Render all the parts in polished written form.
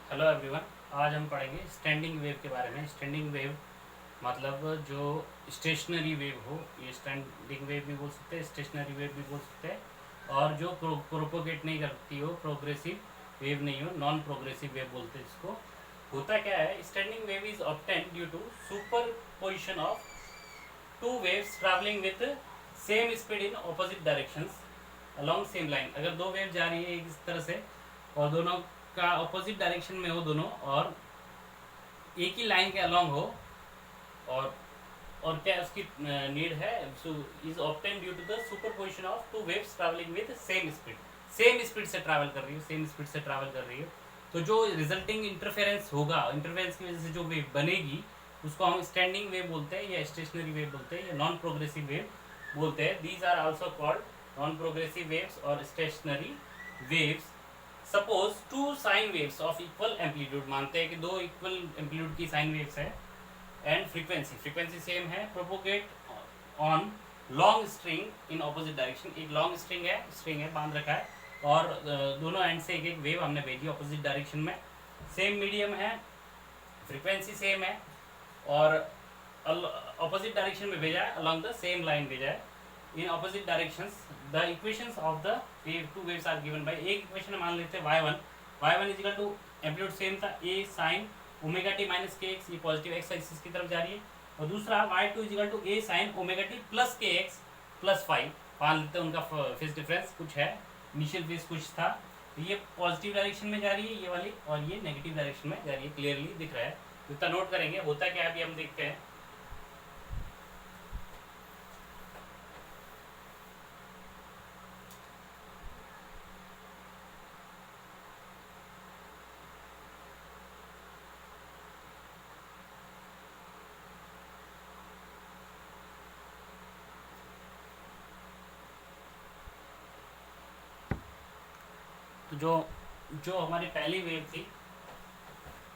Hello everyone. आज हम पढ़ेंगे स्टैंडिंग वेव के बारे में। स्टैंडिंग वेव मतलब जो स्टेशनरी वेव हो, ये स्टैंडिंग वेव भी बोल सकते हैं, स्टेशनरी वेव भी बोल सकते हैं। और जो प्रोपोगेट नहीं करती हो, प्रोग्रेसिव वेव नहीं हो, नॉन प्रोग्रेसिव वेव बोलते हैं इसको। होता क्या है, standing wave is obtained due to superposition of two waves travelling with same speed in opposite directions along same line. अगर दो वेव जा रही है एक इस तरह से और दोनों का ऑपोजिट डायरेक्शन में हो दोनों, और एक ही लाइन के अलॉन्ग हो, और क्या उसकी नीड है, so is obtain due to the superposition of two waves travelling with same speed से ट्रैवल कर रही हो, सेम स्पीड से ट्रैवल कर रही हो। तो जो रिजल्टिंग इंटरफेरेंस होगा, इंटरफेरेंस की वजह से जो वेव बनेगी उसको हम स्टैंडिंग वेव बोलते हैं, या स्टेशनरी वेव बोलते हैं, या नॉन प्रोग्रेसिव वेव बोलते हैं। These are also called non progressive waves और stationary waves. Suppose two sine waves of equal amplitude, मानते हैं कि दो इक्वल एम्पलीट्यूड की साइन वेव्स है, एंड फ्रीक्वेंसी सेम है, propagate on long string in opposite direction. एक लॉन्ग स्ट्रिंग है बांध रखा है, और दोनों एंड से एक एक वेव हमने भेजी ऑपोजिट डायरेक्शन में। सेम मीडियम है, फ्रीक्वेंसी सेम है, और ऑपोजिट डायरेक्शन में भेजा है, अलॉन्ग द सेम लाइन भेजा है in opposite directions. The equations of the two waves are given by, एक इक्वेशन मान लेते हैं y1 is equal to amplitude same था a sin omega T minus के एक्स, ये पॉजिटिव एक्स एक्सिस की तरफ जा रही है, और दूसरा y2 is equal to a sin omega T plus के एक्स प्लस 5। मान लेते हैं उनका फेज डिफरेंस कुछ है, इनिशियल फेज कुछ था, तो ये पॉजिटिव डायरेक्शन में जा रही है ये वाली, और ये नेगेटिव डायरेक्शन में जा रही है, क्लियरली दिख रहा है। इतना नोट करेंगे। होता क्या है अभी हम देखते हैं। तो जो हमारी पहली वेव थी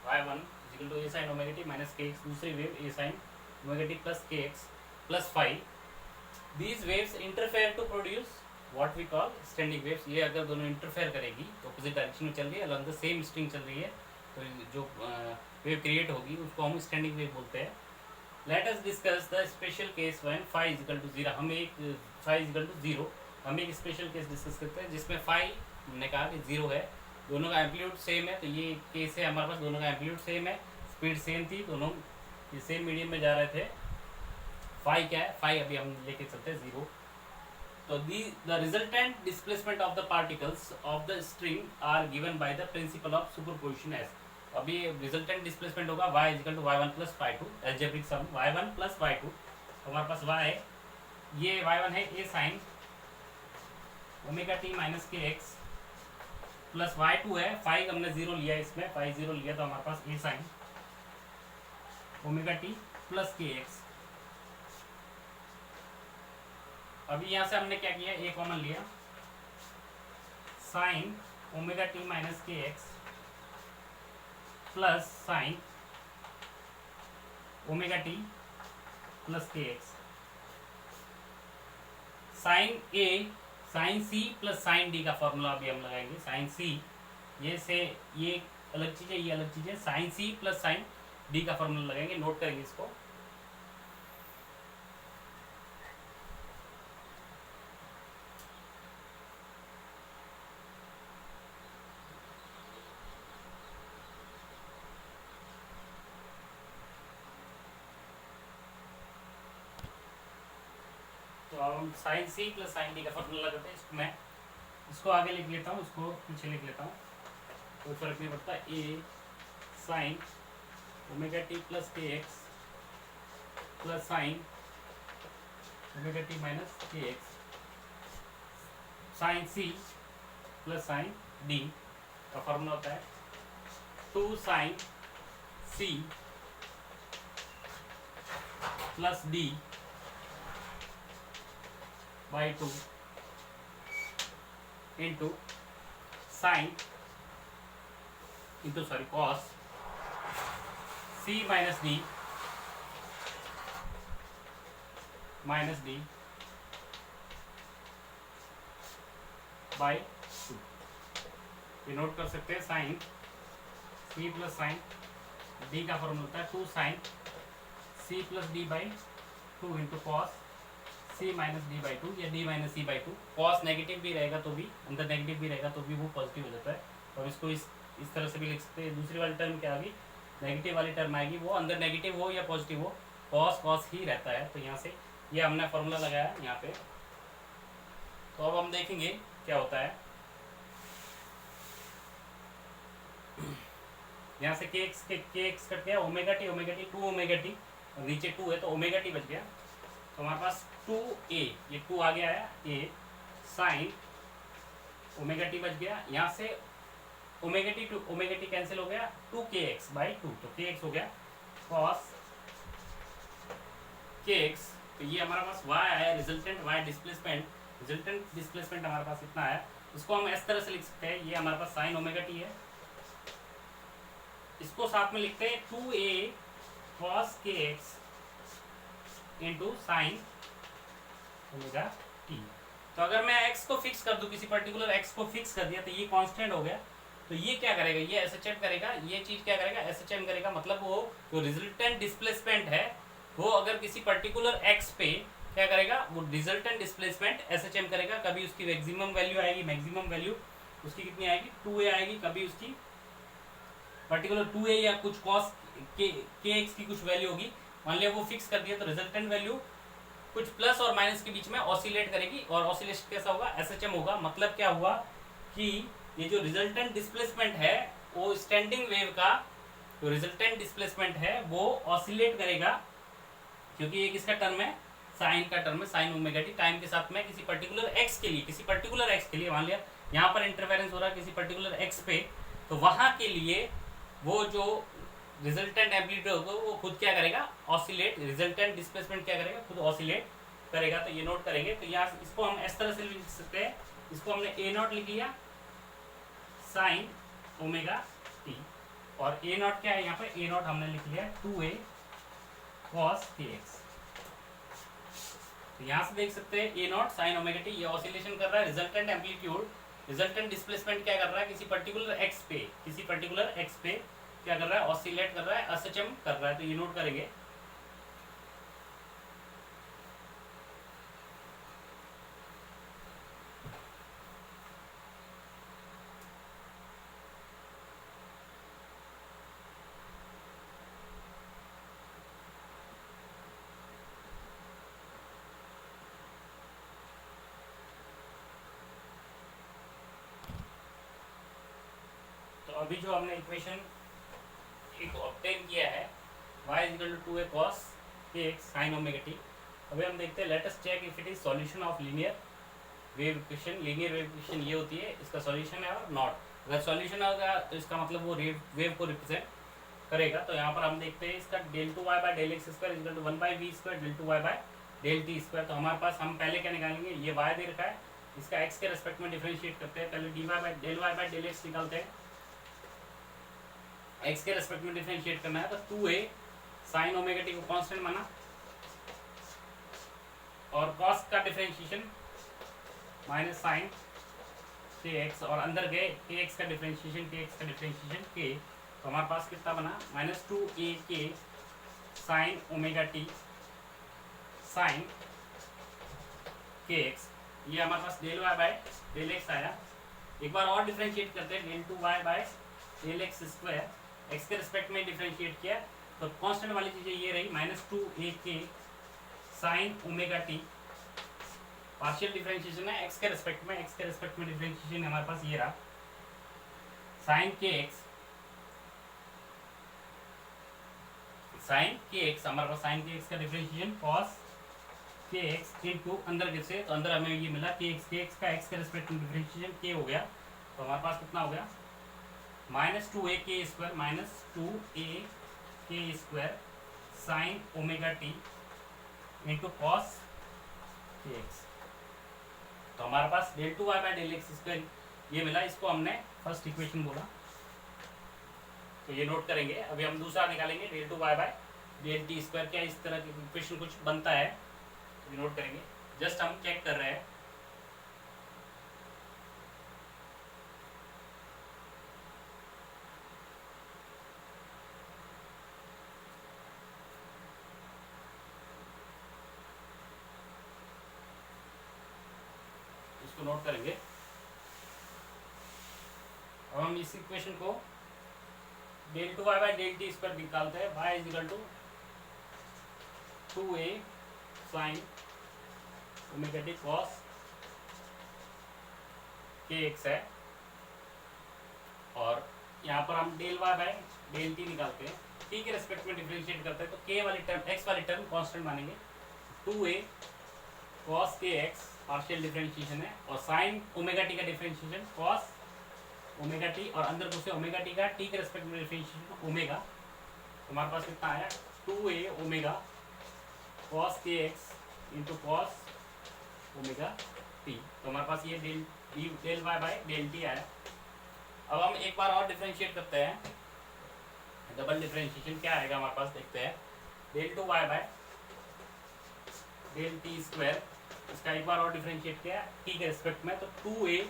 y1 equal to a sin omega T minus के एक्स, दूसरी wave a sin omega T plus के x plus 5, these waves interfere to produce what we call standing waves. ये अगर दोनों इंटरफेयर करेगी तो अपोजिट डायरेक्शन में चल रही है, अलॉन्ग द सेम स्ट्रिंग चल रही है, तो जो वेव क्रिएट होगी उसको हम स्टैंडिंग वेव बोलते हैं। Let us discuss the special case when phi is equal to 0। हम एक फाई इज इक्वल टू 0, हम एक स्पेशल केस डिस्कस करते हैं जिसमें फाई हमने कहा कि 0 है, दोनों का एम्पलीट्यूड सेम है। तो ये केस है हमारे पास, दोनों का एम्पलीट्यूड सेम है, स्पीड सेम थी, दोनों ये सेम मीडियम में जा रहे थे। फाई क्या है, फाई अभी हम लेके चलते हैं 0। तो the resultant displacement of the particles of the string are given by the principle of superposition as. अभी रिजल्टेंट डिस्प्लेसमेंट होगा y equal to y1 plus y2, algebraic sum y1 plus y2। हमारे पास y है, ये y1 है a sin omega T minus के x plus y2 है, five हमने 0 लिया, इसमें फाइव 0 लिया, तो हमारे पास a sin omega T plus के एक्स। अभी यहाँ से हमने क्या किया, a कॉमन लिया, साइन ओमेगा टी माइनस के x plus sine omega T plus के x. Sine A sine C plus sine D का फॉर्मूला अभी हम लगाएंगे। साइन सी, ये से ये अलग चीज़ है, ये अलग चीज़ है, sine C plus sine D का फॉर्मूला लगाएंगे, नोट करेंगे इसको। तो अब हम sine C plus sine D का फॉर्मूला लगाते हैं, इसको मैं इसको आगे लिख लेता हूँ, इसको पीछे लिख लेता हूँ, कोई फर्क नहीं पड़ता। A sine omega T plus के x plus sine omega T minus के x, sine C plus sine D का फॉर्मूला होता है 2 sine C plus D by 2 into sine into sorry cos C minus D by 2। ये note कर सकते हैं, sine C plus sine D का formula होता है 2 sine C plus D by 2 into cos C minus D by 2 या D minus C by 2। Cos negative भी रहेगा तो भी, अंदर नेगेटिव भी रहेगा तो भी वो पॉजिटिव हो जाता है। और इसको इस तरह से भी लिख सकते हैं। दूसरी वाली टर्म क्या आएगी, नेगेटिव वाली टर्म आएगी, वो अंदर नेगेटिव हो या पॉजिटिव हो कॉस कॉस ही रहता है। तो यहाँ से ये हमने फॉर्मूला लगाया यहाँ पे। तो अब हम देखेंगे क्या होता है। यहाँ से के एक्स कट गया, ओमेगा टी 2 ओमेगा टी, और नीचे 2 है तो ओमेगा टी बच गया। तो हमारे पास 2a, ये 2 आगे आया, a साइन ओमेगा टी बच गया। यहाँ से omega T to omega T cancel हो गया, 2kx बाई 2, तो kx हो गया cos kx। तो ये हमारे पास y आया, resultant y displacement, resultant displacement हमारे पास इतना आया। इसको हम इस तरह से लिख सकते हैं, ये हमारे पास साइन ओमेगा टी है, इसको साथ में लिखते हैं 2a cos kx into sine omega T. तो अगर मैं x को फिक्स कर दूं, किसी पर्टिकुलर x को फिक्स कर दिया तो ये कांस्टेंट हो गया। तो ये क्या करेगा, ये SHM करेगा, ये चीज क्या करेगा, SHM करेगा। मतलब वो जो रिजल्टेंट डिस्प्लेसमेंट है वो अगर किसी पर्टिकुलर x पे क्या करेगा, वो रिजल्टेंट डिस्प्लेसमेंट SHM करेगा। कभी उसकी मैक्सिमम वैल्यू आएगी, मैक्सिमम वैल्यू उसकी कितनी आएगी 2a आएगी, कभी उसकी पर्टिकुलर 2a या कुछ cos kx की कुछ वैल्यू होगी। मान लिया वो फिक्स कर दिया तो रिजल्टेंट वैल्यू कुछ प्लस और माइनस के बीच में ऑसिलेट करेगी, और ऑसिलेशन कैसा होगा, SHM होगा। मतलब क्या हुआ कि ये जो रिजल्टेंट डिस्प्लेसमेंट है वो स्टैंडिंग वेव का जो रिजल्टेंट डिस्प्लेसमेंट है वो ऑसिलेट करेगा, क्योंकि ये किसका टर्म है, साइन का टर्म है, साइन ओमेगा टी। टाइम के साथ में किसी पर्टिकुलर एक्स के लिए, किसी पर्टिकुलर एक्स के लिए, मान लिया यहाँ पर इंटरफेरेंस हो रहा है किसी पर्टिकुलर एक्स पे, तो वहां के लिए वो जो रिजल्टेंट एम्पलीट्यूड होगा वो खुद क्या करेगा, ऑसिलेट, रिजल्टेंट डिस्प्लेसमेंट क्या करेगा, खुद ऑसिलेट करेगा। तो ये नोट करेंगे। तो यहाँ इसको हम इस तरह से लिख सकते हैं, इसको हमने ए नॉट लिख लिया साइन ओमेगा टी, और ए नॉट क्या है यहाँ पे, ए नॉट हमने लिख लिया 2a cos kx। तो यहाँ से देख सकते हैं ए नॉट साइन ओमेगा टी, ये ऑसिलेशन कर रहा है। रिजल्टेंट एम्पलीट्यूड, रिजल्टेंट डिस्प्लेसमेंट क्या कर रहा है, किसी पर्टिकुलर एक्स पे, किसी पर्टिकुलर एक्स पे क्या कर रहा है, ऑसिलेट कर रहा है, SHM कर रहा है। तो ये नोट करेंगे। तो अभी जो हमने इक्वेशन एक ऑब्टेन किया है y equal to 2a cos kx sin omega t, अभी हम देखते हैं, let us check if it is solution of linear wave equation. Linear wave equation ये होती है, इसका सॉल्यूशन है और नॉट। अगर सॉल्यूशन होगा तो इसका मतलब वो वेव को रिप्रेजेंट करेगा। तो यहाँ पर हम देखते हैं इसका del two Y by del x square equal to 1/v² del two Y by del T square. तो हमारे पास हम पहले क्या निकालेंगे, ये y दे रखा है, इसका x के रेस्पेक्ट में डिफरेंशिएट करते हैं। पहले dy by del Y by del X निकालते हैं, x के रेस्पेक्ट में डिफरेंशिएट करना है। तो 2a साइन ओमेगा टी को कांस्टेंट माना, और cos का डिफरेंशिएशन माइनस साइन kx, और अंदर गए kx का डिफरेंशिएशन k। तो हमारे पास कितना बना, -2ak sine omega t sine kx। ये हमारे पास del Y by del x आया। एक बार और डिफरेंशिएट करते हैं, del two Y by del x square, x के रिस्पेक्ट में डिफरेंशिएट किया तो कांस्टेंट वाली चीज़ें ये रही, -2ak sine omega t, partial differentiation है एक्स के रिस्पेक्ट में, एक्स के रिस्पेक्ट में डिफरेंशिएशन हमारे पास ये रहा साइन kx, साइन kx हमारे पास साइन kx का डिफरेंशिएशन cos kx इनटू अंदर कैसे, तो अंदर हमें ये मिला kx का x के रिस्पेक्ट में डिफरेंशिएशन k हो गया। तो हमारे पास कितना हो गया, -2ak square -2ak square sine omega t into cos kx। तो हमारे पास del two Y by del x square ये मिला, इसको हमने फर्स्ट इक्वेशन बोला। तो ये नोट करेंगे। अभी हम दूसरा निकालेंगे, del two Y by del T square. क्या इस तरह की इक्वेशन कुछ बनता है, तो नोट करेंगे, जस्ट हम चेक कर रहे हैं। नोट करेंगे। अब हम इस इक्वेशन को del two Y by del T square निकालते हैं। Y is equal to 2a sine omega T cos के एक्स है, और यहाँ पर हम del Y by del T निकालते हैं, टी के रेस्पेक्ट में डिफरेंशिएट करते हैं तो के वाली टर्म एक्स वाली टर्म कांस्टेंट मानेंगे। 2a कॉस के एक्स पार्शियल डिफरेंशिएशन है, और साइन ओमेगा टी का डिफरेंशिएशन कॉस ओमेगा टी, और अंदर दूसरे ओमेगा टी का टी के रेस्पेक्ट में डिफरेंशिएशन ओमेगा। तो हमारे पास कितना आया 2a ओमेगा कॉस के X into cos omega T. तो हमारे पास ये del Y by del T आया। अब हम एक बार और डिफरेंशिएट करते हैं, डबल डिफरेंशिएशन क्या आएगा हमारे पास देखते हैं। Del two Y by del T square, इसका एक बार और डिफरेंशिएट किया टी के रिस्पेक्ट में, तो 2a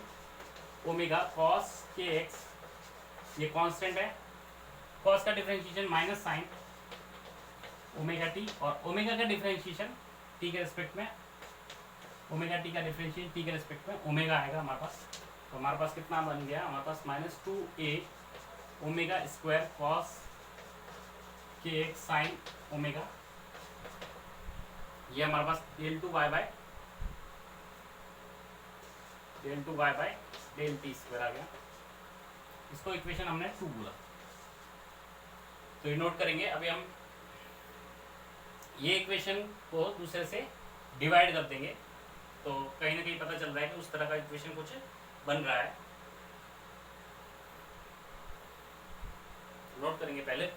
ओमेगा कॉस के एक्स, ये कांस्टेंट है, कॉस का differentiation minus sign omega T, और ओमेगा का डिफरेंशिएशन टी के रिस्पेक्ट में, ओमेगा टी का डिफरेंशिएशन टी के रिस्पेक्ट में ओमेगा आएगा हमारे पास। तो हमारे पास कितना बन गया, हमारे पास minus 2a omega square cos के एक्स साइन ओमेगा, ये हमारे पास del two Y by del T square आ गया। इसको इक्वेशन हमने 2 बोला, तो ये नोट करेंगे। अभी हम ये इक्वेशन को दूसरे से डिवाइड कर देंगे, तो कहीं ना कहीं पता चल रहा है कि उस तरह का इक्वेशन कुछ बन रहा है। नोट करेंगे पहले।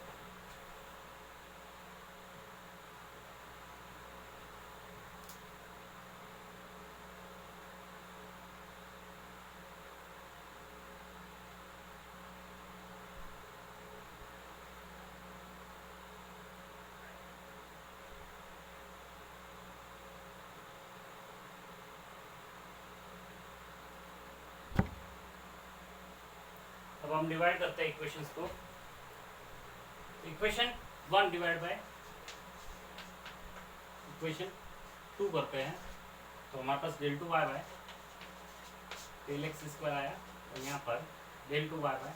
अब हम डिवाइड करते हैं इक्वेशंस को। इक्वेशन 1 डिवाइड बाय इक्वेशन 2 करते हैं, तो हमारे पास del two y by del x square आया, और यहाँ पर del two y by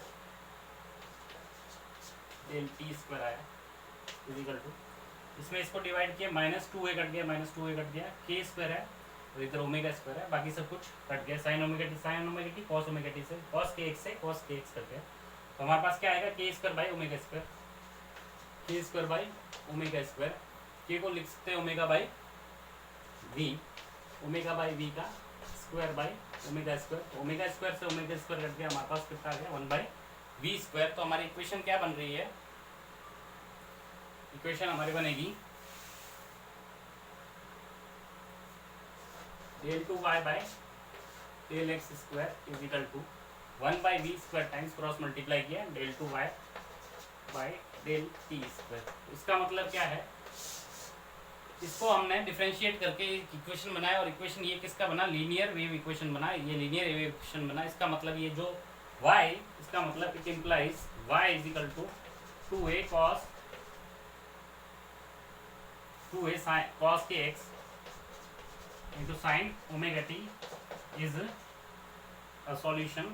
del T square आया इजिकल टू, इसमें इसको डिवाइड किया, माइनस 2a कट गया, के स्क्वायर है, और इधर ओमेगा स्क्वायर है, बाकी सब कुछ कट गया, sign omega T, cos omega T से कॉस के एक्स कट गया। तो हमारे पास क्या आएगा के स्क्वायर बाई ओमेगा स्क्वायर, के को लिख सकते हैं ओमेगा बाई वी का square by omega square, omega square से ओमेगा स्क्वायर कट गया, हमारे पास कितना आ गया 1 बाई वी स्क्वायर। तो हमारी इक्वेशन क्या बन रही है, इक्वेशन हमारी बनेगी del two Y by del x square equal to 1 by v square times cross multiply किया del two Y by del T square. इसका मतलब क्या है, इसको हमने डिफरेंशिएट करके इक्वेशन बनाया, और इक्वेशन ये किसका बना, लीनियर वेव इक्वेशन बना, ये लीनियर वेव इक्वेशन बना। इसका मतलब ये जो y, इसका मतलब it implies y is equal to 2a cos के x into sin omega t is a solution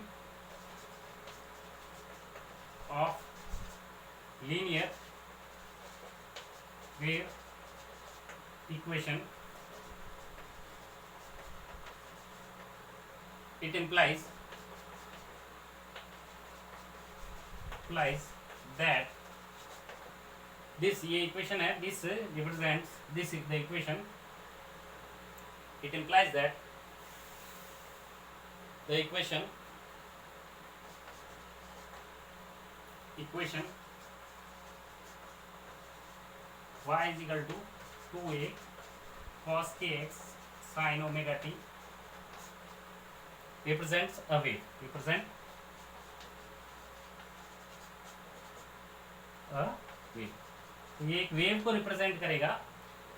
of linear wave equation. It implies that this ये equation है, this represents this is the equation. It implies that the equation y is equal to 2a cos kx sin omega t represents a wave, तो ये एक wave को represent करेगा।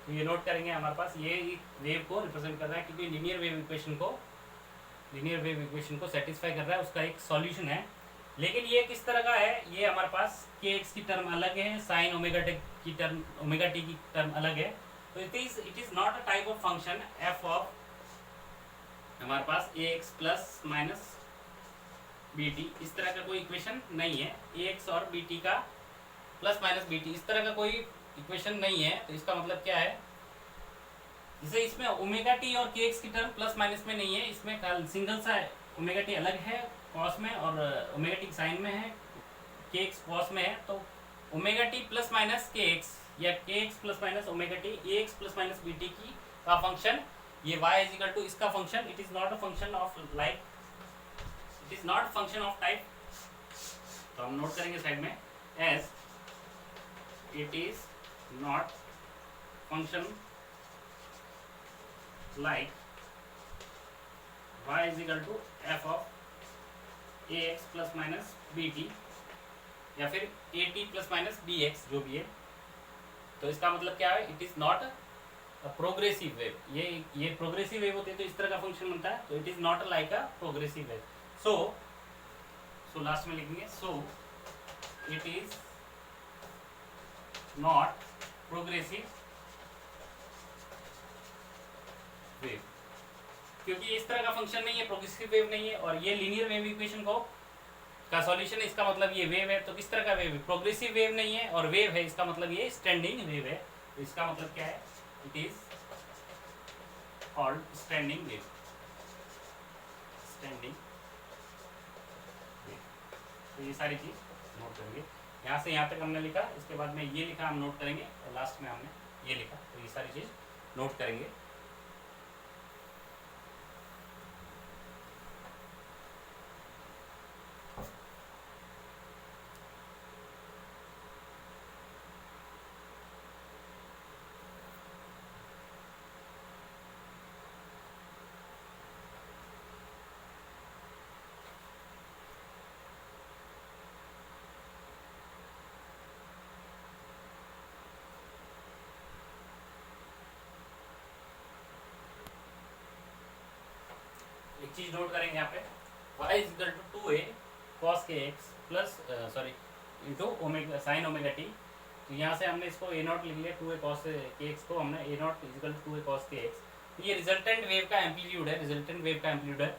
तो ये note करेंगे, हमारे पास ये वेव को रिप्रेजेंट कर रहा है, क्योंकि लीनियर वेव इक्वेशन को सेटिस्फाई कर रहा है, उसका एक सॉल्यूशन है। लेकिन ये किस तरह का है, ये हमारे पास के एक्स की टर्म अलग है, साइन ओमेगा टी की टर्म अलग है। तो it is not a type of function f of हमारे पास a x plus minus B t, इस तरह का कोई इक्वेशन नहीं है। ए एक्स और बी टी का प्लस माइनस बी टी, इस तरह का कोई इक्वेशन नहीं है। तो इसका मतलब क्या है, जैसे इसमें ओमेगा टी और के एक्स की टर्म प्लस माइनस में नहीं है, इसमें सिंगल सा ओमेगा टी अलग है कॉस में और ओमेगा टी साइन में है, के एक्स कॉस में है। तो ओमेगा टी प्लस माइनस के एक्स या K x plus minus omega T A x plus minus B T की का फंक्शन, ये y इज इक्वल टू इसका function, it is not a function of like, it is not function of type. तो हम note करेंगे side में as it is not function like y is equal to F of A x plus minus B T या फिर A T plus minus B X, जो भी है। तो इसका मतलब क्या है, it is not progressive wave. ये प्रोग्रेसिव वेव होती है तो इस तरह का फंक्शन बनता है, तो it is not like a progressive wave. So last में लिखेंगे, so it is not progressive wave, क्योंकि इस तरह का फंक्शन नहीं है, प्रोग्रेसिव वेव नहीं है। और ये लीनियर वेव इक्वेशन का सॉल्यूशन है, इसका मतलब ये वेव है। तो किस तरह का वेव है, प्रोग्रेसिव वेव नहीं है, और वेव है, इसका मतलब ये स्टैंडिंग वेव है। तो इसका मतलब क्या है, it is called standing wave, standing wave. तो ये सारी चीज नोट करेंगे, यहाँ से यहाँ तक हमने लिखा, इसके बाद में ये लिखा हम नोट करेंगे, और लास्ट में हमने ये लिखा। तो ये सारी चीज नोट करेंगे। एक चीज नोट करेंगे यहाँ पे, y is equal to 2a cos के x plus sorry into omega sine omega T. तो यहाँ से हमने इसको a नॉट लिख लिया, 2a cos के एक्स को हमने a nought is equal to 2a cos के एक्स। तो ये रिजल्टेंट वेव का एम्पलीट्यूड है, रिजल्टेंट वेव का एम्पलीट्यूड है।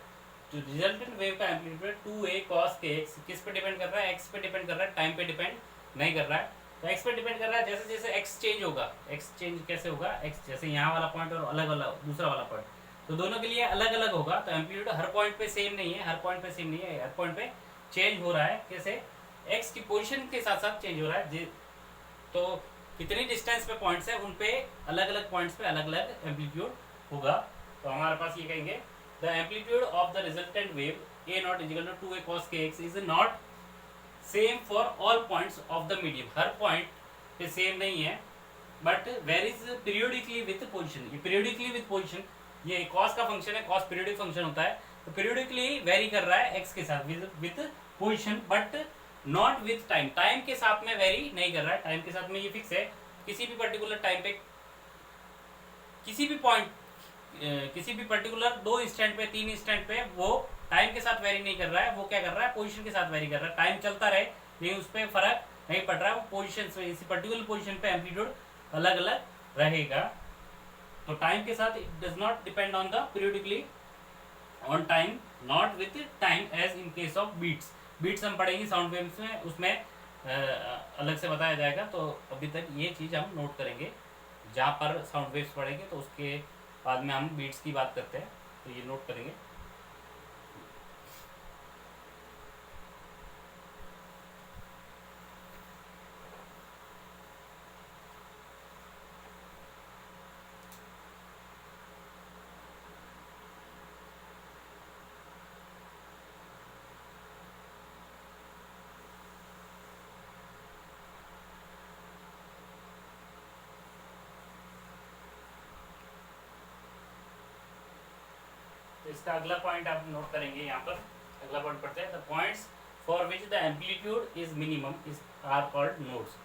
जो रिजल्टेंट वेव का एम्पलीट्यूड है 2a cos के एक्स, किस पे डिपेंड कर रहा है, x पे डिपेंड कर रहा है, टाइम पे डिपेंड नहीं कर रहा है। तो x पे डिपेंड कर रहा है, जैसे जैसे x चेंज होगा, x चेंज कैसे होगा, x जैसे यहाँ वाला पॉइंट और अलग वाला दूसरा वाला पॉइंट, तो दोनों के लिए अलग अलग होगा। तो एम्पलीट्यूड हर पॉइंट पे सेम नहीं है, हर पॉइंट पे सेम नहीं है, हर पॉइंट पे चेंज हो रहा है। कैसे, एक्स की पोजीशन के साथ साथ चेंज हो रहा है। तो कितनी डिस्टेंस पे पॉइंट्स है, उन पे अलग अलग पॉइंट्स पे अलग अलग एम्पलीट्यूड होगा। तो हमारे पास ये कहेंगे, the amplitude of the resultant wave a nought is equal to 2a cos के x is not same for all points of the medium. हर पॉइंट पे सेम नहीं है, but varies periodically with position. ये पीरियोडिकली विथ पोजिशन, ये cos का function है, cos periodic function होता है। तो पीरियोडिकली वेरी कर रहा है एक्स के साथ with position, but not with time. Time के साथ में वेरी नहीं कर रहा है, टाइम के साथ में ये फिक्स है। किसी भी पर्टिकुलर टाइम पे, किसी भी पॉइंट, किसी भी पर्टिकुलर 2 इंस्टेंट पे, 3 इंस्टेंट पे वो टाइम के साथ वेरी नहीं कर रहा है, वो क्या कर रहा है, पोजिशन के साथ वेरी कर रहा है। टाइम चलता रहे लेकिन उस पर फर्क नहीं पड़ रहा है, वो पोजिशन से इसी पर्टिकुलर पोजिशन पे एम्पलीट्यूड अलग अलग रहेगा। तो टाइम के साथ it does not depend on the periodically on time, not with time as in case of beats. Beats हम पढ़ेंगे साउंड वेव्स में, उसमें अलग से बताया जाएगा। तो अभी तक ये चीज़ हम नोट करेंगे, जहाँ पर साउंड वेव्स पढ़ेंगे तो उसके बाद में हम बीट्स की बात करते हैं, तो ये नोट करेंगे। इसका अगला पॉइंट आप नोट करेंगे, यहाँ पर अगला पॉइंट पढ़ते हैं, the points for which the amplitude is minimum is are called nodes.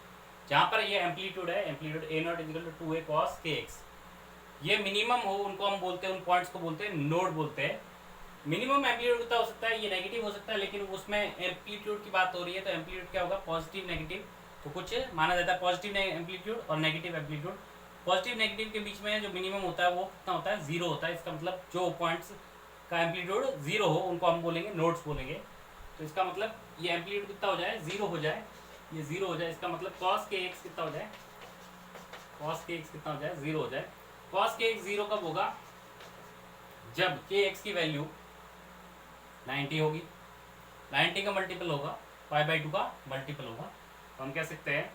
जहाँ पर ये एम्पलीट्यूड है, amplitude a nought is equal to 2a cos के एक्स, ये मिनिमम हो, उनको हम बोलते हैं, उन पॉइंट्स को बोलते हैं नोड बोलते हैं। मिनिमम एम्पलीट्यूड कितना हो सकता है, ये नेगेटिव हो सकता है, लेकिन उसमें एम्पलीट्यूड की बात हो रही है तो एम्पलीट्यूड क्या होगा, पॉजिटिव नेगेटिव। तो कुछ माना जाता है पॉजिटिव एम्पलीट्यूड और नेगेटिव एम्पलीट्यूड। पॉजिटिव नेगेटिव के बीच में जो मिनिमम होता है वो कितना होता है, 0 होता है। इसका मतलब जो पॉइंट्स का एम्पलीट्यूड जीरो हो उनको हम बोलेंगे नोड्स बोलेंगे। तो इसका मतलब ये एम्पलीट्यूड कितना हो जाए, जीरो हो जाए, ये जीरो हो जाए, इसका मतलब कॉस के एक्स कितना हो जाए, कॉस के एक्स कितना हो जाए, जीरो हो जाए। कॉस के एक्स जीरो कब होगा, जब के एक्स की वैल्यू 90 होगी, 90 का मल्टीपल होगा, π/2 का मल्टीपल होगा। तो हम कह सकते हैं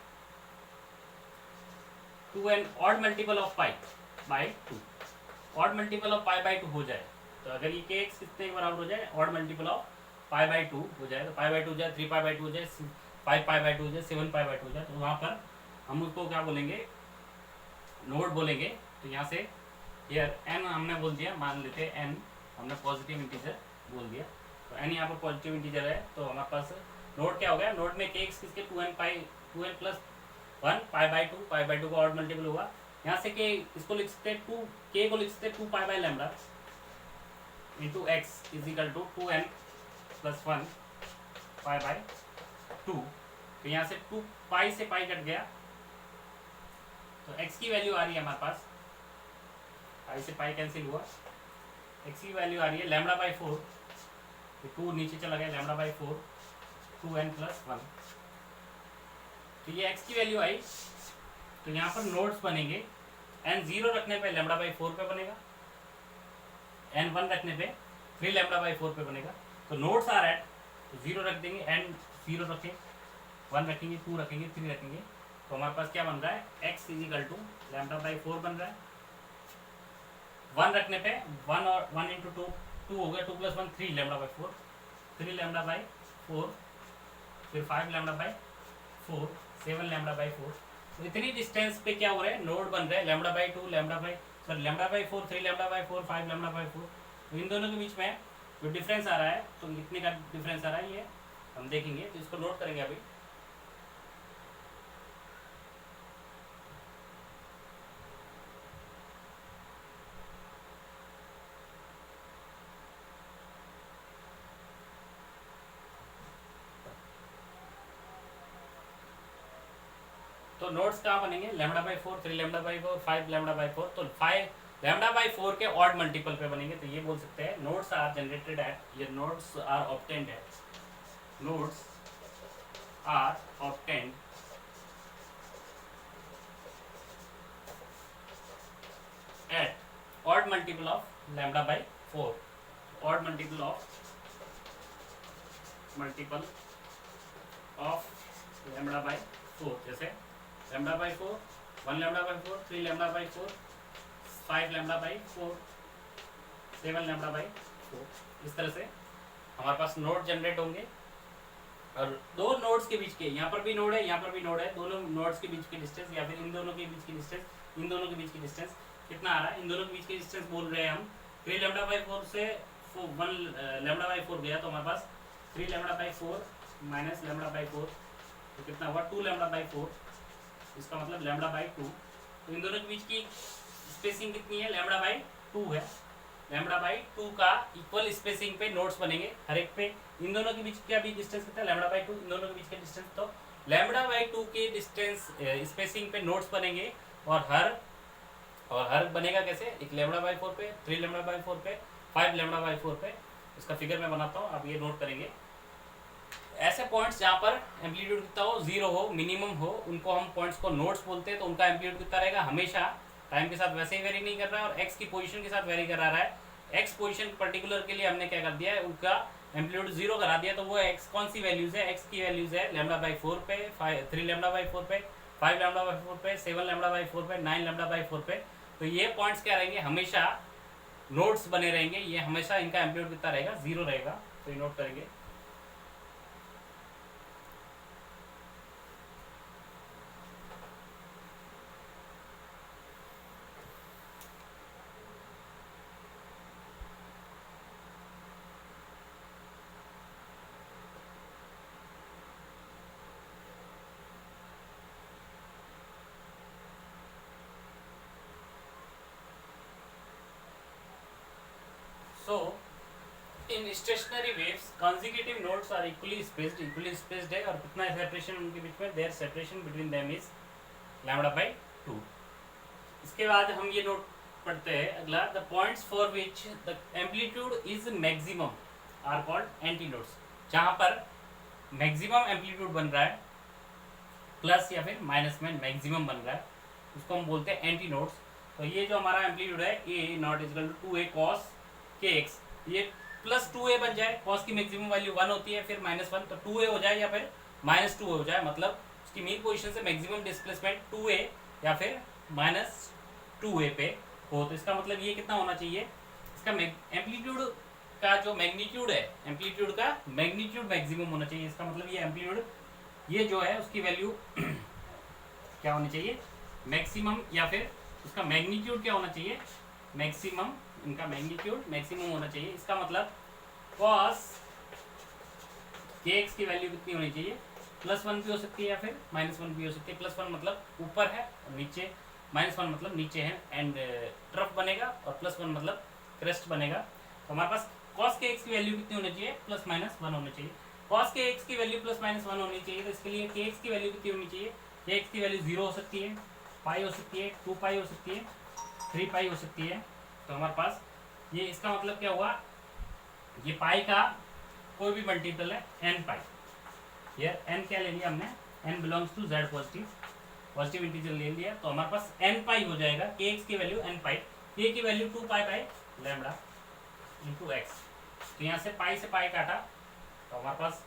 2 n odd multiple of π/2, odd multiple of π/2 हो जाए। तो अगर ये के एक्स कितने के बराबर हो जाए, ऑड मल्टीपल ऑफ π/2 हो जाए, तो π/2 हो जाए, 3π/2 हो जाए, 5π/2 हो जाए, 7π/2 हो जाए, तो वहाँ पर हम उसको क्या बोलेंगे, नोड बोलेंगे। तो यहाँ से यार एन हमने बोल दिया, मान लेते हैं एन हमने पॉजिटिव इंटीजर बोल दिया, तो एन यहाँ पर पॉजिटिव इंटीजर है, तो हमारे पास नोड क्या हो गया, नोड में के एक्स किसके 2n + 1 π/2, π/2 का ऑड मल्टीपल होगा। यहाँ से के इसको लिख सकते हैं 2, के को लिख सकते हैं 2π/λ into x is equal to 2n + 1 π/2। तो यहाँ से 2 पाई से पाई कट गया, तो x की वैल्यू आ रही है हमारे पास, पाई से पाई कैंसिल हुआ, x की वैल्यू आ रही है λ/4, 2 नीचे चला गया, λ/4 2n + 1। तो ये x की वैल्यू आई। तो यहाँ पर नोड्स बनेंगे, n 0 रखने पे λ/4 पे बनेगा, n 1 रखने पे 3 λ/4 पे बनेगा। तो नोड्स आर एट, तो 0 रख देंगे, n 0 रखें, 1 रखेंगे, 2 रखेंगे, 3 रखेंगे, तो हमारे पास क्या बन रहा है, x इज इक्वल टू λ/4 बन रहा है। 1 रखने पे 1 और 1 इंटू 2, 2 हो गया, 2 + 1 3 λ/4, 3 λ/4, फिर 5 λ/4, 7 λ/4। तो इतनी डिस्टेंस पे क्या हो रहा है, नोड बन रहा है, λ/2 λ/4, 3 λ/4, 5 λ/4। तो इन दोनों के बीच में जो डिफरेंस आ रहा है, तो कितने का डिफरेंस आ रहा है ये हम देखेंगे, तो इसको नोट करेंगे अभी। तो नोड्स कहाँ बनेंगे, λ/4, 3 λ/4, 5 λ/4। तो 5 λ/4 के ऑड मल्टीपल पे बनेंगे। तो ये बोल सकते हैं नोड्स आर जनरेटेड एट, ये nodes are obtained at, nodes are obtained at odd multiple of λ/4, odd multiple of λ/4, जैसे λ/4, 1 λ/4, 3 λ/4, 5 λ/4, 7 λ/4। इस तरह से हमारे पास नोड जनरेट होंगे। और दो नोड्स के बीच के, यहाँ पर भी नोड है, यहाँ पर भी नोड है, दोनों नोड्स के बीच की डिस्टेंस या फिर इन दोनों के बीच की डिस्टेंस, इन दोनों के बीच की डिस्टेंस कितना आ रहा है, इन दोनों के बीच की डिस्टेंस बोल रहे हैं हम 3 λ/4 से 1 λ/4 गया, तो हमारे पास 3 λ/4 माइनस λ/4, तो कितना हुआ 2 λ/4, इसका मतलब λ/2। तो इन दोनों के बीच की स्पेसिंग कितनी है, λ/2 है, λ/2 का इक्वल स्पेसिंग पे नोड्स बनेंगे हर एक पे। इन दोनों के बीच का भी डिस्टेंस कितना है, λ/2, इन दोनों के बीच का डिस्टेंस। तो λ/2 के डिस्टेंस स्पेसिंग पे नोड्स बनेंगे, और हर बनेगा कैसे, एक λ/4 पे, 3 λ/4 पे, 5 λ/4 पे। इसका फिगर मैं बनाता हूँ, आप ये नोट करेंगे। ऐसे पॉइंट्स जहाँ पर एम्पलीट्यूड कितना हो, जीरो हो, मिनिमम हो, उनको हम पॉइंट्स को नोड्स बोलते हैं। तो उनका एम्पलीट्यूड कितना रहेगा, हमेशा टाइम के साथ वैसे ही वेरी नहीं कर रहा है, और एक्स की पोजीशन के साथ वेरी करा रहा है। एक्स पोजीशन पर्टिकुलर के लिए हमने क्या कर दिया है, उनका एम्पलीट्यूड जीरो करा दिया। तो वो एक्स कौन सी वैल्यूज है, एक्स की वैल्यूज है λ/4 पे, 3 λ/4 पे, 5 λ/4 पे, 7 λ/4 पे, 9 λ/4 पे। तो ये पॉइंट्स क्या रहेंगे, हमेशा नोड्स बने रहेंगे, ये हमेशा इनका एम्पलीट्यूड कितना रहेगा, जीरो रहेगा। तो ये नोट करेंगे। So in stationary waves consecutive nodes are equally spaced है, और कितना सेपरेशन उनके बीच में, their separation between them is λ/2। इसके बाद हम ये नोट पढ़ते हैं अगला, the points for which the amplitude is maximum are called anti nodes. जहाँ पर मैक्सिमम एम्पलीट्यूड बन रहा है प्लस या फिर माइनस में मैक्सिमम बन रहा है, उसको हम बोलते हैं एंटी नोड्स। तो ये जो हमारा एम्पलीट्यूड है a naught equal to 2a cos kx, ये प्लस 2a बन जाए, कॉस की मैक्सिमम वैल्यू 1 होती है, फिर -1 तो 2a हो जाए या फिर -2 हो जाए, मतलब उसकी मीन पोजीशन से मैक्सिमम डिस्प्लेसमेंट 2a या फिर -2a पे हो। तो इसका मतलब ये कितना होना चाहिए, इसका एम्पलीट्यूड का जो मैग्नीट्यूड है, एम्पलीट्यूड का मैग्नीट्यूड मैक्सिमम होना चाहिए। इसका मतलब ये एम्पलीट्यूड ये जो है उसकी वैल्यू क्या होनी चाहिए, मैक्सिमम, या फिर उसका मैग्नीट्यूड क्या होना चाहिए, मैक्सिमम, इनका मैग्नीट्यूड मैक्सिमम होना चाहिए। इसका मतलब cos kx की वैल्यू कितनी होनी चाहिए, +1 भी हो सकती है या फिर -1 भी हो सकती है। +1 मतलब ऊपर है और नीचे, -1 मतलब नीचे है एंड ट्रफ बनेगा, और +1 मतलब क्रेस्ट बनेगा। तो हमारे पास cos kx की वैल्यू कितनी होनी चाहिए, +-1 होनी चाहिए। cos kx की वैल्यू +-1 होनी चाहिए, तो इसके लिए kx की वैल्यू कितनी होनी चाहिए, kx की वैल्यू 0 हो सकती है, पाई हो सकती है, 2 पाई हो सकती है, 3 पाई हो सकती है। तो हमारे पास ये, इसका मतलब क्या हुआ, ये पाई का कोई भी मल्टीपल है n पाई। यार n क्या ले लिया हमने, n belongs to z, positive integer ले लिया, तो हमारे पास n पाई हो जाएगा, kx की वैल्यू n पाई, k की value 2 pi by lambda into x. तो यहाँ से पाई काटा, तो हमारे पास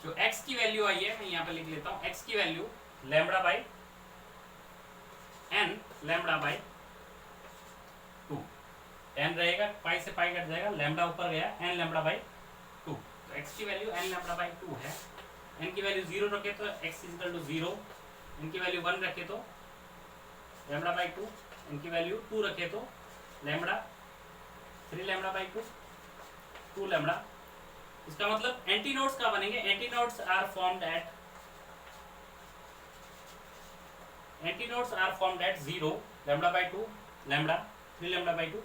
जो x की वैल्यू आई है, मैं यहाँ पे लिख लेता हूँ, x की value lambda by n, lambda by 2, n रहेगा, पाई से पाई कट जाएगा, लैम्डा ऊपर गया, n लैम्डा बाई 2, तो x की वैल्यू n लैम्डा बाई 2 है। n की वैल्यू 0 रखे तो x इक्वल टू 0, n की वैल्यू 1 रखे तो लैम्डा बाई 2, n की वैल्यू 2 रखे तो लैम्डा 3 लैम्डा बाई 2, 2 लैम्डा। इसका मतलब एंटी नोड्स कहाँ बनेंगे, anti nodes are formed at 0 lambda by 2 lambda 3 lambda by 2,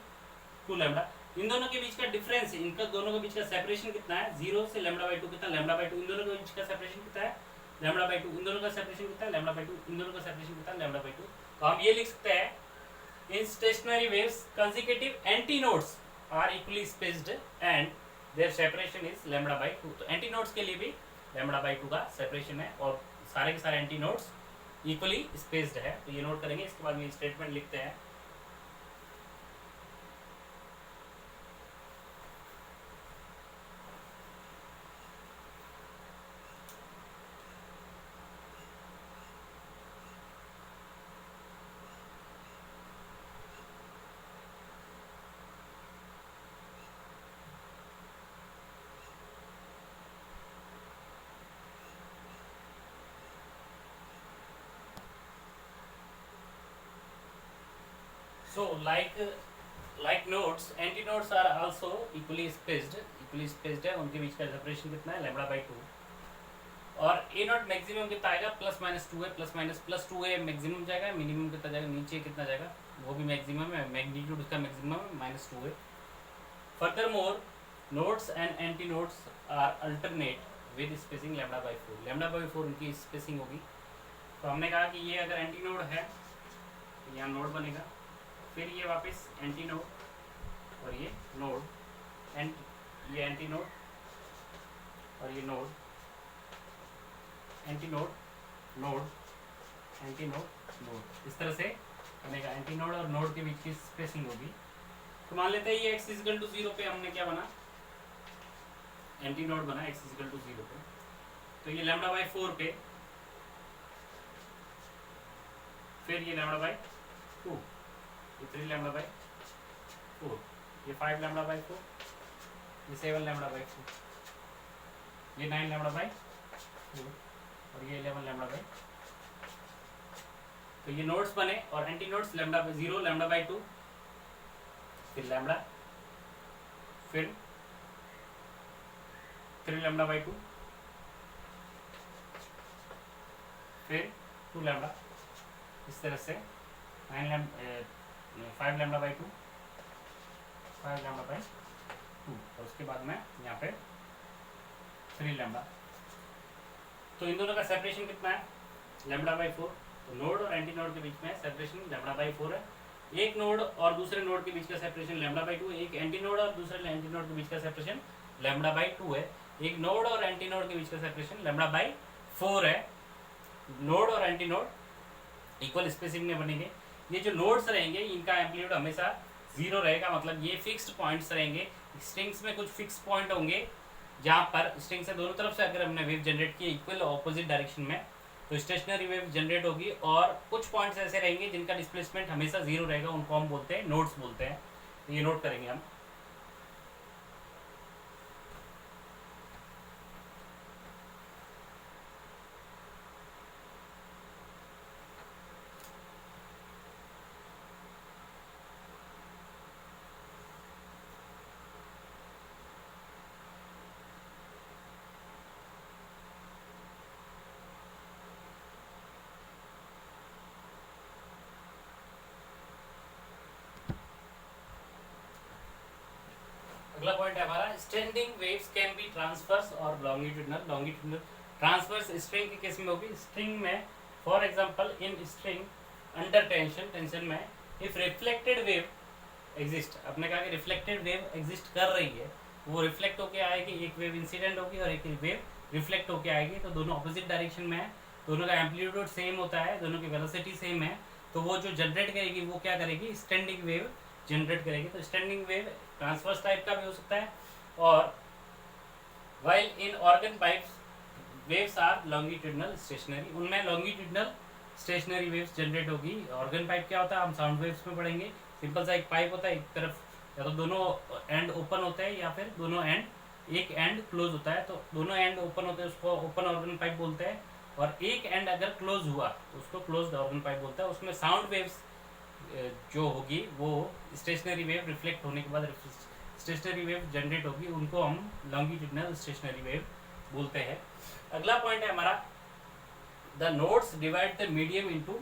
2 lambda. इन दोनों के बीच का डिफरेंस, इनका दोनों के बीच का सेपरेशन कितना है, 0 से लैम्डा बाई 2 कितना, लैम्डा बाई 2। इन दोनों के बीच का सेपरेशन कितना है, लैम्डा बाई 2। इन दोनों का सेपरेशन कितना है, लैम्डा बाई 2। इन दोनों का सेपरेशन कितना है, लैम्डा बाई 2। तो हम ये लिख सकते हैं, in stationary waves consecutive anti nodes are equally spaced and their separation is lambda by 2। तो एंटी नोड्स के लिए भी लैम्डा बाई 2 का सेपरेशन है, और सारे के सारे एंटी नोड्स इक्वली स्पेस्ड है। तो ये नोट करेंगे, इसके बाद ये स्टेटमेंट लिखते हैं। So like nodes, anti nodes are also equally spaced है, उनके बीच का सेपरेशन कितना है, लैम्डा बाई 2। और ए नॉट मैक्सिमम कितना आएगा, +-2 है, +-+2 है मैक्सिमम जाएगा, मिनिमम कितना जाएगा, नीचे कितना जाएगा, वो भी मैक्सिमम है, मैग्नीट्यूड उसका मैक्सिमम है, -2 है। Furthermore nodes and anti nodes are alternate with spacing lambda by 4, lambda by 4 उनकी स्पेसिंग होगी। तो हमने कहा कि ये अगर एंटी नोड है, यहाँ नोड बनेगा, फिर ये वापस एंटी नोड और ये नोड, ये एंटी नोड और ये node, anti node node anti node node, इस तरह से बनेगा। एंटी नोड और नोड के बीच की स्पेसिंग होगी। तो मान लेते हैं ये x इक्वल टू 0 पे हमने क्या बना, एंटी नोड बना x इक्वल टू 0 पे। तो ये लैम्डा बाई 4 पे, फिर ये लैम्डा बाई 2, ये 3 लैम्डा बाई 4, ये 5 लैम्डा बाई 4, ये 7 लैम्डा बाई 4, ये 9 लैम्डा बाई 4 और ये 11 लैम्डा बाई। तो ये नोड्स बने, और anti nodes lambda 0 lambda by 2, फिर लैम्डा, फिर 3 लैम्डा बाई 2, फिर 2 लैम्डा, इस तरह से 5 लैम्डा बाई 2, 5 लैम्डा बाई 2, और उसके बाद में यहाँ पे 3 लैम्डा। तो इन दोनों का सेपरेशन कितना है, लैम्डा बाई 4। तो नोड और एंटी नोड के बीच में सेपरेशन लैम्डा बाई 4 है। एक नोड और दूसरे नोड के बीच का सेपरेशन लैम्डा बाई 2, एक एंटी नोड और दूसरे एंटी नोड के बीच का सेपरेशन लैम्डा बाई 2 है, एक नोड और एंटी नोड के बीच का सेपरेशन लैम्डा बाई 4 है। नोड और एंटी नोड इक्वल स्पेसिंग में बनेंगे। ये जो नोड्स रहेंगे इनका एम्पलीट्यूड हमेशा 0 रहेगा, मतलब ये फिक्स्ड पॉइंट्स रहेंगे। स्ट्रिंग्स में कुछ फिक्स पॉइंट होंगे जहाँ पर स्ट्रिंग से दोनों तरफ से अगर हमने वेव जनरेट की इक्वल ऑपोजिट डायरेक्शन में तो स्टेशनरी वेव जनरेट होगी, और कुछ पॉइंट्स ऐसे रहेंगे जिनका डिस्प्लेसमेंट हमेशा 0 रहेगा, उनको हम बोलते हैं नोड्स बोलते हैं। तो ये नोट करेंगे हम। अगला पॉइंट है हमारा standing waves can be transverse और लॉन्गिट्यूडनल। लॉन्गिट्यूडनल ट्रांसवर्स स्ट्रिंग के केस में होगी। स्ट्रिंग में for example in string under tension, tension में इफ रिफ्लेक्टेड वेव एग्जिस्ट, आपने कहा कि रिफ्लेक्टेड वेव एग्जिस्ट कर रही है, वो रिफ्लेक्ट होके आएगी, एक वेव इंसिडेंट होगी और एक वेव रिफ्लेक्ट होके आएगी, तो दोनों अपोजिट डायरेक्शन में है, दोनों का एम्पलीट्यूड सेम होता है, दोनों की वेलोसिटी सेम है, तो वो जो जनरेट करेगी वो क्या करेगी, स्टैंडिंग वेव जनरेट करेगी। तो स्टैंडिंग वेव ट्रांसवर्स टाइप का भी हो सकता है, और while in organ pipes waves are longitudinal stationary, उनमें लॉन्गिट्यूडनल स्टेशनरी वेव्स जनरेट होगी। ऑर्गन पाइप क्या होता है हम साउंड वेव्स में पढ़ेंगे। सिंपल सा एक पाइप होता है, एक तरफ या तो दोनों एंड ओपन होते हैं या फिर दोनों एंड, एक एंड क्लोज होता है, तो दोनों एंड ओपन होते हैं उसको ओपन ऑर्गन पाइप बोलते हैं, और एक एंड अगर क्लोज हुआ तो उसको क्लोज्ड ऑर्गन पाइप बोलता है। उसमें साउंड वेव्स जो होगी वो स्टेशनरी वेव रिफ्लेक्ट होने के बाद स्टेशनरी वेव जनरेट होगी, उनको हम लॉन्गिट्यूडनल स्टेशनरी वेव बोलते हैं। अगला पॉइंट है हमारा the nodes divide the medium into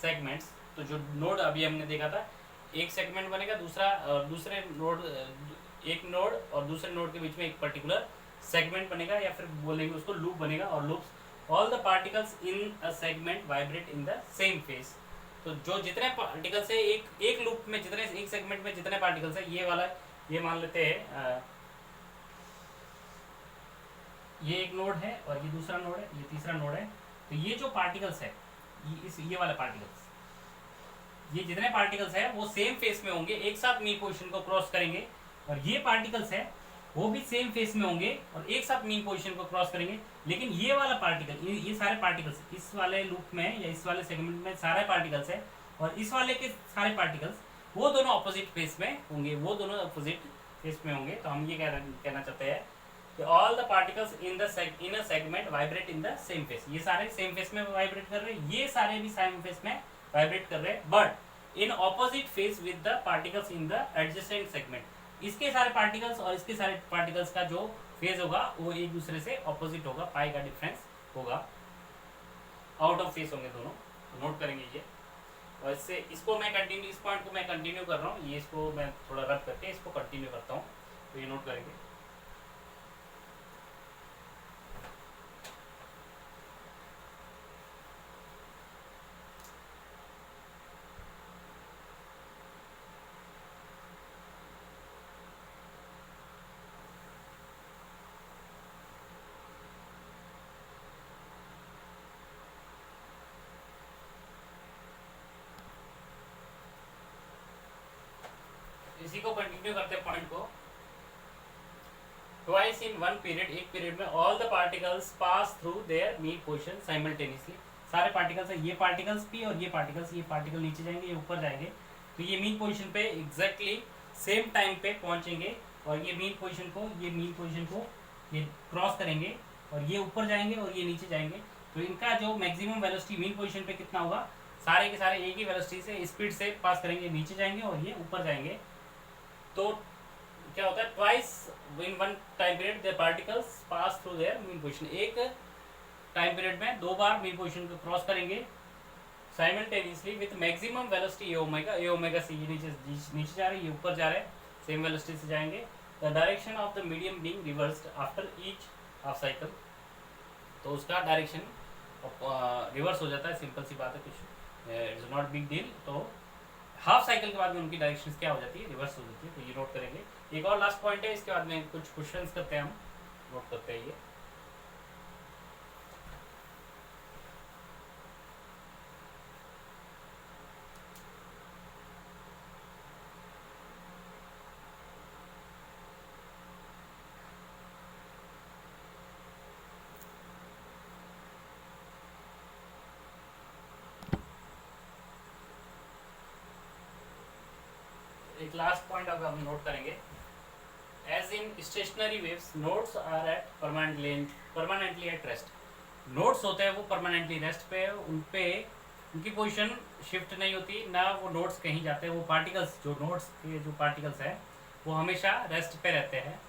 segments. तो जो नोड अभी हमने देखा था, एक सेगमेंट बनेगा, दूसरे नोड, एक नोड और दूसरे नोड के बीच में एक पर्टिकुलर सेगमेंट बनेगा, या फिर बोलेंगे उसको लूप बनेगा, और loops all the particles in a segment vibrate in the same phase. तो जो जितने पार्टिकल्स है एक लूप में, जितने एक सेगमेंट में जितने पार्टिकल्स है, ये वाला, ये मान लेते हैं ये एक नोड है और ये दूसरा नोड है, ये तीसरा नोड है, तो ये जो पार्टिकल्स है ये वाले पार्टिकल्स, ये जितने पार्टिकल्स है वो सेम फेस में होंगे, एक साथ मीन पोजीशन को क्रॉस करेंगे, और ये पार्टिकल्स है वो भी सेम फेस में होंगे और एक साथ मीन पोजीशन को क्रॉस करेंगे। लेकिन ये वाला पार्टिकल, ये सारे पार्टिकल्स इस वाले लूप में या इस वाले सेगमेंट में सारे पार्टिकल्स है, और इस वाले के सारे पार्टिकल्स वो दोनों अपोजिट फेस में होंगे, वो दोनों अपोजिट फेस में होंगे। तो हम ये कहना चाहते हैं कि all the particles in a segment vibrate in the same face. ये सारे सेम फेस में वाइब्रेट कर रहे हैं, ये सारे भी सेम फेस में वाइब्रेट कर रहे हैं, but in opposite face with the particles in the adjacent segment. इसके सारे पार्टिकल्स और इसके सारे पार्टिकल्स का जो फेज होगा वो एक दूसरे से ऑपोजिट होगा, पाई का डिफरेंस होगा, आउट ऑफ फेस होंगे दोनों। तो नोट करेंगे ये, और इससे इसको मैं कंटिन्यू, इस पॉइंट को मैं कंटिन्यू कर रहा हूँ, ये इसको मैं थोड़ा रब करके इसको कंटिन्यू करता हूँ, तो ये नोट करेंगे। इसी को कंटिन्यू करते हैं पॉइंट को। ट्वाइस इन वन पीरियड, एक पीरियड में all the particles pass through their mean position simultaneously. सारे पार्टिकल्स है, ये पार्टिकल्स भी और ये पार्टिकल नीचे जाएंगे, ये ऊपर जाएंगे, तो ये मीन पोजीशन पे एग्जैक्टली सेम टाइम पे पहुंचेंगे, और ये मीन पोजीशन को ये क्रॉस करेंगे, और ये ऊपर जाएंगे और ये नीचे जाएंगे। तो इनका जो मैक्सिमम वेलोसिटी मीन पोजीशन पे कितना होगा, सारे के सारे एक ही वेलोसिटी से स्पीड से पास करेंगे, नीचे जाएंगे और ये ऊपर जाएंगे। तो क्या होता है, twice in one time period the particles pass through their mean position. एक टाइम पीरियड में दो बार मीन पोजीशन को क्रॉस करेंगे simultaneously with maximum velocity A omega से। ये नीचे जा रहे हैं, ये ऊपर जा रहे हैं, सेम वेलोसिटी से जाएंगे। The direction of the medium being reversed after each half cycle, तो उसका डायरेक्शन रिवर्स हो जाता है, सिंपल सी बात है, कुछ इट्स नॉट बिग डील। तो हाफ साइकिल के बाद में उनकी डायरेक्शन क्या हो जाती है, रिवर्स हो जाती है। तो ये नोट करेंगे। एक और लास्ट पॉइंट है, इसके बाद में कुछ क्वेश्चन करते हैं हम, नोट करते हैं ये। एक लास्ट पॉइंट अब हम नोट करेंगे। As in stationary waves nodes are at permanently at rest. Nodes होते हैं वो परमानेंटली रेस्ट पे, उन पे उनकी पोजीशन शिफ्ट नहीं होती, ना वो नोड्स कहीं जाते हैं। वो पार्टिकल्स, जो नोड्स के जो पार्टिकल्स हैं वो हमेशा रेस्ट पे रहते हैं।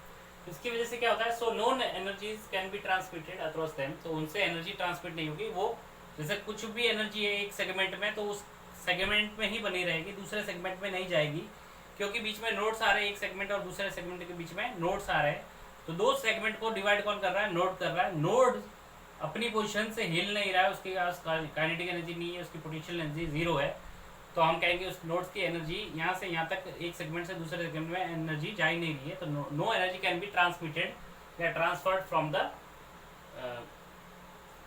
इसकी वजह से क्या होता है, सो known energies can be transmitted across them. तो उनसे एनर्जी ट्रांसमिट नहीं होगी, वो जैसे कुछ भी एनर्जी है एक सेगमेंट में तो उस सेगमेंट में ही बनी रहेगी, दूसरे सेगमेंट में नहीं जाएगी, क्योंकि बीच में नोड्स आ रहे हैं, एक सेगमेंट और दूसरे सेगमेंट के बीच में नोड्स आ रहे हैं। तो दो सेगमेंट को डिवाइड कौन कर रहा है, नोड कर रहा है। नोड अपनी पोजीशन से हिल नहीं रहा है, उसके पास काइनेटिक एनर्जी नहीं है, उसकी पोटेंशियल एनर्जी जीरो है। तो हम कहेंगे उस नोड्स की एनर्जी यहाँ से यहाँ तक, एक सेगमेंट से दूसरे सेगमेंट में एनर्जी जा ही नहीं रही है। तो no energy can be transmitted या transferred from the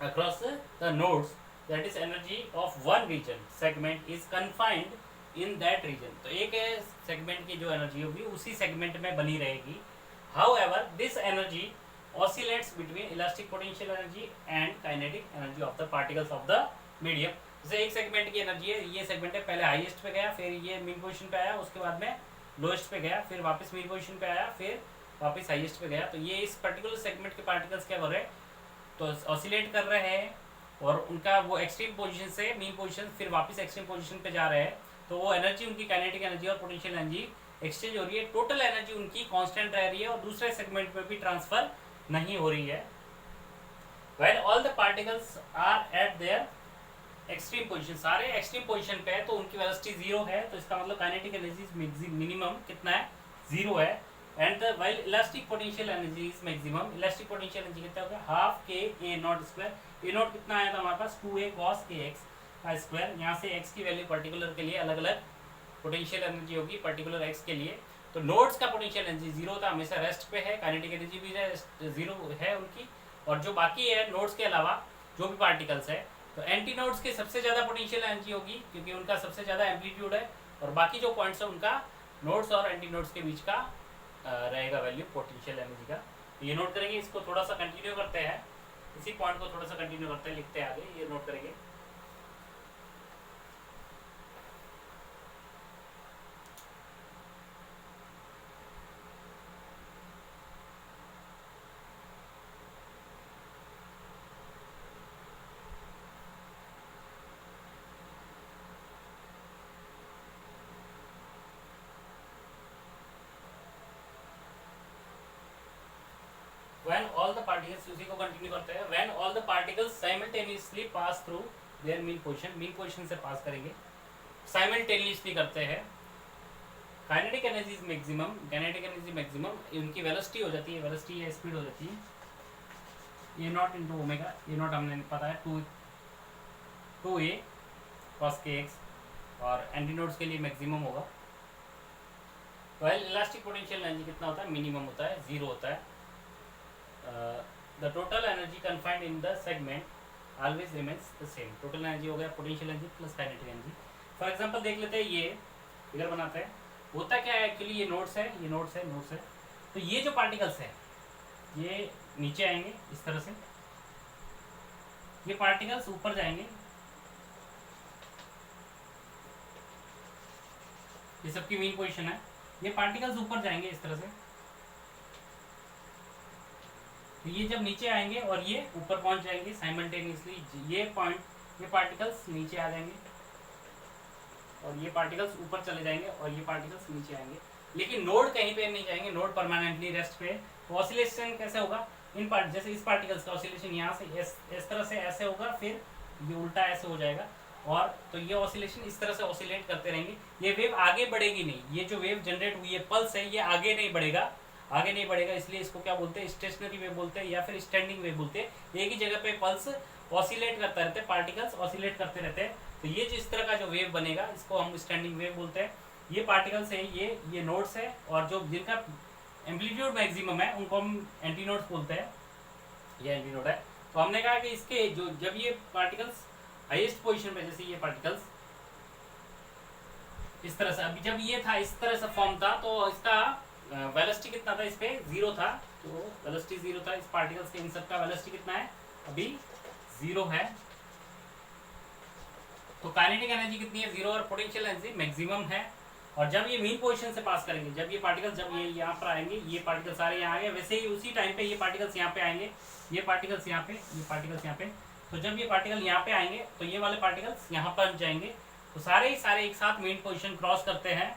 across the nodes, that is energy of one region segment is confined in that region. तो एक सेगमेंट की जो एनर्जी होगी उसी सेगमेंट में बनी रहेगी। However this energy oscillates between elastic potential energy and kinetic energy of the particles of the medium। जैसे एक सेगमेंट की एनर्जी है, ये सेगमेंट है, पहले हाईएस्ट पे गया, फिर ये मीन पोजीशन पे आया, उसके बाद में लोएस्ट पे गया, फिर वापस मीन पोजीशन पे आया, फिर वापस हाईएस्ट पे गया। तो ये इस पर्टिकुलर सेगमेंट के पार्टिकल्स क्या कर रहे हैं, तो ऑसिलेट कर रहे हैं, और उनका वो एक्सट्रीम पोजीशन से मीन पोजीशन फिर वापस एक्सट्रीम पोजीशन पे जा रहे हैं। तो वो एनर्जी उनकी काइनेटिक एनर्जी और पोटेंशियल एनर्जी एक्सचेंज हो रही है। टोटल एनर्जी उनकी कांस्टेंट रह रही है और दूसरे सेगमेंट में भी ट्रांसफर नहीं हो रही है। When all the particles are at their extreme position, सारे एक्सट्रीम पोजीशन पे है, तो उनकी वेलोसिटी जीरो है। तो इसका मतलब काइनेटिक एनर्जी मिनिमम कितना है, जीरो है। And the while elastic potential energy is maximum, elastic potential energy कितना होगा, हाफ के ए नॉट स्क्वायर। ए नॉट कितना आया था हमारे पास, 2a cos kx का स्क्वायर। यहाँ से x की वैल्यू पर्टिकुलर के लिए अलग अलग पोटेंशियल एनर्जी होगी पर्टिकुलर x के लिए। तो नोड्स का पोटेंशियल एनर्जी जीरो था, हमेशा रेस्ट पे है, काइनेटिक एनर्जी भी जीरो है उनकी। और जो बाकी है नोड्स के अलावा जो भी पार्टिकल्स है, तो एंटी नोड्स के सबसे ज़्यादा पोटेंशियल एनर्जी होगी, क्योंकि उनका सबसे ज़्यादा एम्पलीट्यूड है। और बाकी जो पॉइंट्स है उनका नोड्स और एंटी नोड्स के बीच का रहेगा वैल्यू पोटेंशियल एनर्जी का। ये नोट करेंगे, इसको थोड़ा सा कंटिन्यू करते हैं, इसी पॉइंट को थोड़ा सा कंटिन्यू करते हैं, लिखते हैं आगे, ये नोट करेंगे। When all the particles, उसी को कंटिन्यू करते हैं। When all the particles simultaneously pass through their mean position, mean position से पास करेंगे, simultaneously करते हैं। Kinetic energy is maximum, kinetic energy maximum, उनकी वेलोसिटी हो जाती है, वेलोसिटी या स्पीड हो जाती है a naught into omega. A naught हमने पता है 2a cos kx, और एंटी नोड्स के लिए मैक्सिमम होगा। व्हाइल इलास्टिक पोटेंशियल एनर्जी कितना होता है, मिनिमम होता है, जीरो होता है। The total energy confined in the segment always remains the same. Total energy हो गया potential energy plus kinetic energy. For example देख लेते हैं, ये फिगर बनाते हैं। होता क्या है एक्चुअली, ये नोड्स है, ये नोड्स है, नोड्स है। तो ये जो पार्टिकल्स है ये नीचे आएंगे इस तरह से, ये पार्टिकल्स ऊपर जाएंगे, ये सबकी मेन पोजीशन है। ये पार्टिकल्स ऊपर जाएंगे इस तरह से, तो ये जब नीचे आएंगे और ये ऊपर पहुंच जाएंगे साइमल्टेनियसली। ये पॉइंट, ये पार्टिकल्स नीचे आ जाएंगे और ये पार्टिकल्स ऊपर चले जाएंगे और ये पार्टिकल्स नीचे आएंगे। लेकिन नोड कहीं पे नहीं जाएंगे, नोड परमानेंटली रेस्ट पे। तो ऑसिलेशन कैसे होगा, इन पार्ट जैसे इस पार्टिकल्स का ऑसिलेशन यहाँ से इस तरह से ऐसे होगा, फिर ये उल्टा ऐसे हो जाएगा, और तो ये ऑसिलेशन इस तरह से ऑसिलेट करते रहेंगे। ये वेव आगे बढ़ेगी नहीं, ये जो वेव जनरेट हुई है, पल्स है, ये आगे नहीं बढ़ेगा, आगे नहीं बढ़ेगा। इसलिए इसको क्या बोलते हैं, स्टेशनरी वेव बोलते हैं या फिर स्टैंडिंग वेव बोलते हैं। एक ही जगह पे पल्स ऑसिलेट करता रहते हैं, पार्टिकल्स ऑसिलेट करते रहते हैं। तो ये जो इस तरह का जो वेव बनेगा इसको हम स्टैंडिंग वेव बोलते हैं। ये पार्टिकल्स है, ये नोड्स है, और जो जिनका एम्पलीट्यूड मैक्सिमम है उनको हम एंटी नोड्स बोलते हैं। ये एंटी नोड है। तो हमने कहा कि इसके जो जब ये पार्टिकल्स हाईएस्ट पोजीशन पे, जैसे ये पार्टिकल्स इस तरह से, अभी जब ये था इस तरह से फॉर्म था तो इसका वेलोसिटी कितना था, इस पे 0 था, तो वेलोसिटी 0 था इस पार्टिकल्स के। इन सब का वेलोसिटी कितना है, अभी 0 है। तो काइनेटिक एनर्जी कितनी है, 0, और पोटेंशियल एनर्जी मैक्सिमम है। और जब ये मीन पोजीशन से पास करेंगे, जब ये पार्टिकल्स जब ये यहाँ पर आएंगे, ये पार्टिकल्स सारे यहाँ आ गए, वैसे ही उसी टाइम पे ये पार्टिकल्स यहाँ पे आएंगे, ये पार्टिकल्स यहाँ पे, ये पार्टिकल्स यहाँ पे। तो जब ये पार्टिकल यहाँ पे आएंगे तो ये वाले पार्टिकल्स यहाँ पर जाएंगे, तो सारे ही सारे एक साथ मेन पोजीशन क्रॉस करते हैं,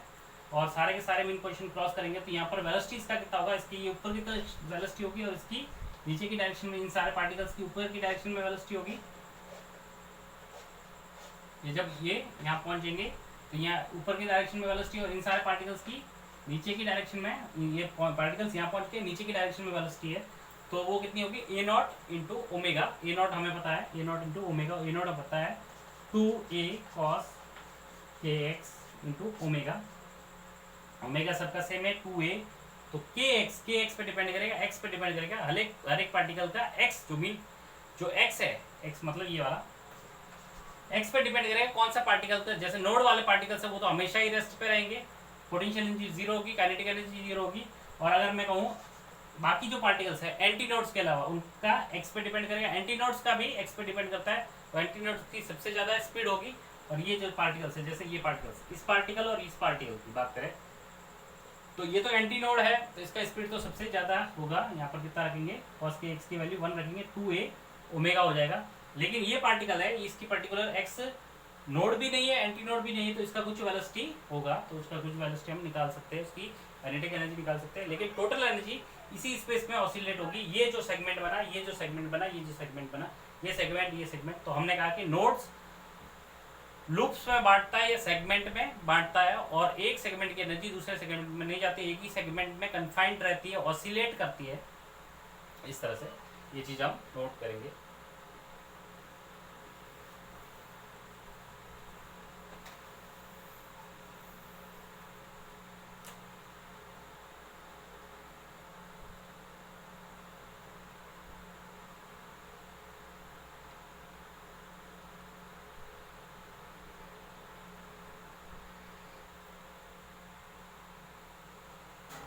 और सारे के सारे मेन पोजीशन क्रॉस करेंगे। तो यहाँ पर वेलोसिटी इसका कितना होगा, इसकी ये ऊपर की तरफ वेलोसिटी होगी, और इसकी नीचे की डायरेक्शन में, इन सारे पार्टिकल्स की ऊपर की डायरेक्शन में वेलोसिटी होगी। ये जब ये यहाँ पहुँचेंगे तो यहाँ ऊपर की डायरेक्शन में वेलोसिटी, और इन सारे पार्टिकल्स की नीचे की डायरेक्शन में, ये पार्टिकल्स यहाँ पहुँच के नीचे की डायरेक्शन में वेलोसिटी है, तो वो कितनी होगी, a naught into omega. A naught हमें पता है, a naught into omega, a naught पता है 2a cos kx into omega. Omega सबका सेम है 2a, तो kx पे डिपेंड करेगा, x पे डिपेंड करेगा हर एक पार्टिकल का x, जो x है, x मतलब ये वाला x पे डिपेंड करेगा कौन सा पार्टिकल। तो जैसे नोड वाले पार्टिकल्स है वो तो हमेशा ही रेस्ट पे रहेंगे, पोटेंशियल एनर्जी 0 होगी, काइनेटिक एनर्जी 0 होगी। और अगर मैं कहूँ बाकी जो पार्टिकल्स है एंटी नोड्स के अलावा, उनका x पे डिपेंड करेगा, एंटी नोड्स का भी x पे डिपेंड करता है, तो एंटी नोड्स की सबसे ज़्यादा स्पीड होगी। और ये जो पार्टिकल्स है, जैसे ये पार्टिकल्स, इस पार्टिकल और इस पार्टिकल की बात करें तो ये तो एंटी नोड है, तो इसका स्पीड तो सबसे ज़्यादा होगा। यहाँ पर कितना रखेंगे, cos के x की वैल्यू 1 रखेंगे, 2a ओमेगा हो जाएगा। लेकिन ये पार्टिकल है, इसकी पर्टिकुलर x नोड भी नहीं है, एंटी नोड भी नहीं है, तो इसका कुछ वेलोसिटी होगा, तो उसका कुछ वेलोसिटी हम निकाल सकते हैं, उसकी काइनेटिक एनर्जी निकाल सकते हैं। लेकिन टोटल एनर्जी इसी स्पेस में ऑसिलेट होगी। ये जो सेगमेंट बना, ये जो सेगमेंट बना, ये जो सेगमेंट बना, ये सेगमेंट, ये सेगमेंट, तो हमने कहा कि नोड्स लूप्स में बांटता है या सेगमेंट में बांटता है, और एक सेगमेंट की एनर्जी दूसरे सेगमेंट में नहीं जाती, एक ही सेगमेंट में कन्फाइंड रहती है, ऑसिलेट करती है। इस तरह से ये चीज़ हम नोट करेंगे।